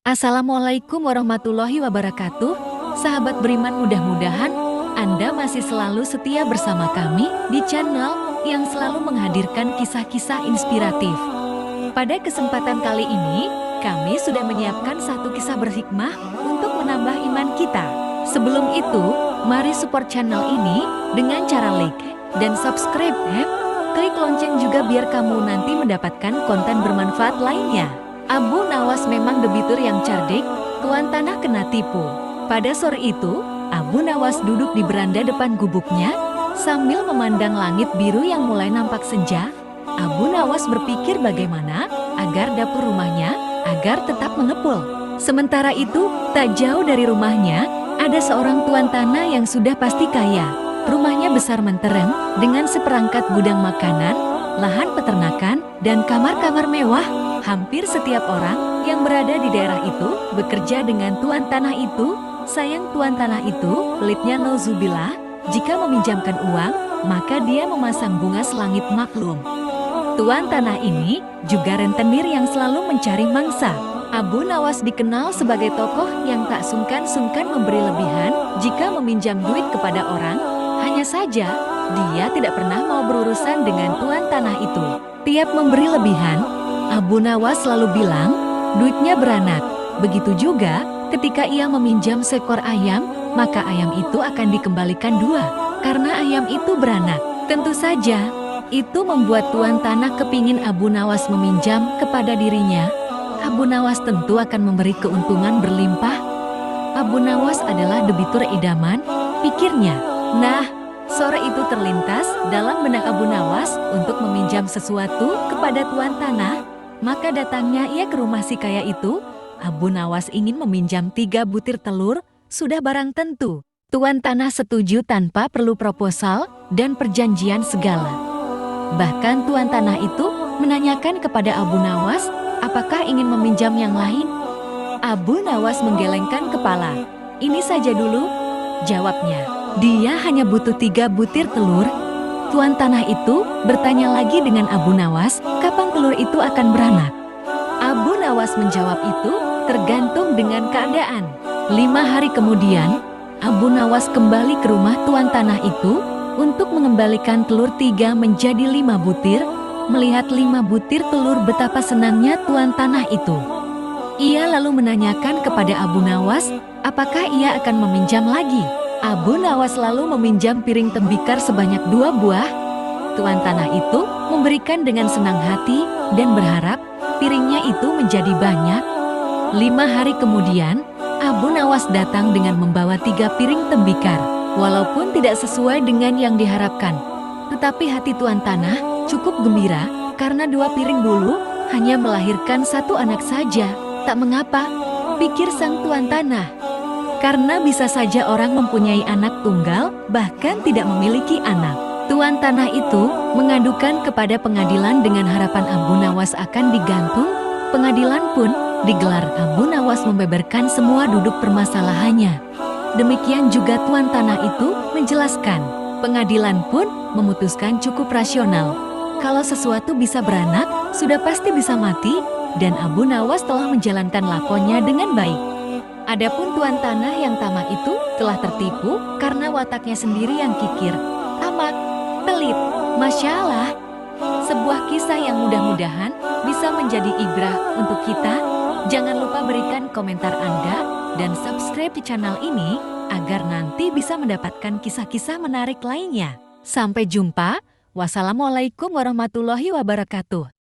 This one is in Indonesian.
Assalamualaikum warahmatullahi wabarakatuh. Sahabat beriman, mudah-mudahan Anda masih selalu setia bersama kami di channel yang selalu menghadirkan kisah-kisah inspiratif. Pada kesempatan kali ini, kami sudah menyiapkan satu kisah berhikmah untuk menambah iman kita. Sebelum itu, mari support channel ini dengan cara like dan subscribe ya. Klik lonceng juga biar kamu nanti mendapatkan konten bermanfaat lainnya. Abu Nawas memang debitur yang cerdik, tuan tanah kena tipu. Pada sore itu, Abu Nawas duduk di beranda depan gubuknya, sambil memandang langit biru yang mulai nampak senja. Abu Nawas berpikir bagaimana agar dapur rumahnya agar tetap mengepul. Sementara itu, tak jauh dari rumahnya, ada seorang tuan tanah yang sudah pasti kaya. Rumahnya besar mentereng, dengan seperangkat gudang makanan, lahan peternakan, dan kamar-kamar mewah. Hampir setiap orang yang berada di daerah itu bekerja dengan tuan tanah itu. Sayang tuan tanah itu, pelitnya nauzubillah, jika meminjamkan uang, maka dia memasang bunga selangit maklum. Tuan tanah ini juga rentenir yang selalu mencari mangsa. Abu Nawas dikenal sebagai tokoh yang tak sungkan-sungkan memberi lebihan jika meminjam duit kepada orang. Hanya saja, dia tidak pernah mau berurusan dengan tuan tanah itu. Tiap memberi lebihan, Abu Nawas selalu bilang, duitnya beranak. Begitu juga ketika ia meminjam seekor ayam, maka ayam itu akan dikembalikan dua, karena ayam itu beranak. Tentu saja, itu membuat tuan tanah kepingin Abu Nawas meminjam kepada dirinya. Abu Nawas tentu akan memberi keuntungan berlimpah. Abu Nawas adalah debitur idaman, pikirnya. Nah, sore itu terlintas dalam benak Abu Nawas untuk meminjam sesuatu kepada tuan tanah. Maka datangnya ia ke rumah si kaya itu. Abu Nawas ingin meminjam 3 butir telur, sudah barang tentu. Tuan tanah setuju tanpa perlu proposal dan perjanjian segala. Bahkan tuan tanah itu menanyakan kepada Abu Nawas, apakah ingin meminjam yang lain? Abu Nawas menggelengkan kepala. Ini saja dulu, jawabnya. Dia hanya butuh 3 butir telur. Tuan tanah itu bertanya lagi dengan Abu Nawas, kapan telur itu akan beranak? Abu Nawas menjawab itu tergantung dengan keadaan. 5 hari kemudian, Abu Nawas kembali ke rumah tuan tanah itu untuk mengembalikan telur 3 menjadi 5 butir. Melihat 5 butir telur, betapa senangnya tuan tanah itu. Ia lalu menanyakan kepada Abu Nawas, apakah ia akan meminjam lagi? Abu Nawas lalu meminjam piring tembikar sebanyak 2 buah. Tuan tanah itu memberikan dengan senang hati dan berharap piringnya itu menjadi banyak. 5 hari kemudian, Abu Nawas datang dengan membawa 3 piring tembikar. Walaupun tidak sesuai dengan yang diharapkan, tetapi hati tuan tanah cukup gembira karena 2 piring dulu hanya melahirkan 1 anak saja. Tak mengapa, pikir sang tuan tanah. Karena bisa saja orang mempunyai anak tunggal, bahkan tidak memiliki anak. Tuan tanah itu mengadukan kepada pengadilan dengan harapan Abu Nawas akan digantung. Pengadilan pun digelar. Abu Nawas membeberkan semua duduk permasalahannya. Demikian juga tuan tanah itu menjelaskan. Pengadilan pun memutuskan cukup rasional. Kalau sesuatu bisa beranak, sudah pasti bisa mati, dan Abu Nawas telah menjalankan lakonnya dengan baik. Adapun tuan tanah yang tamak itu telah tertipu karena wataknya sendiri yang kikir, tamak, pelit. Masya Allah, sebuah kisah yang mudah-mudahan bisa menjadi ibrah untuk kita. Jangan lupa berikan komentar Anda dan subscribe di channel ini agar nanti bisa mendapatkan kisah-kisah menarik lainnya. Sampai jumpa. Wassalamualaikum warahmatullahi wabarakatuh.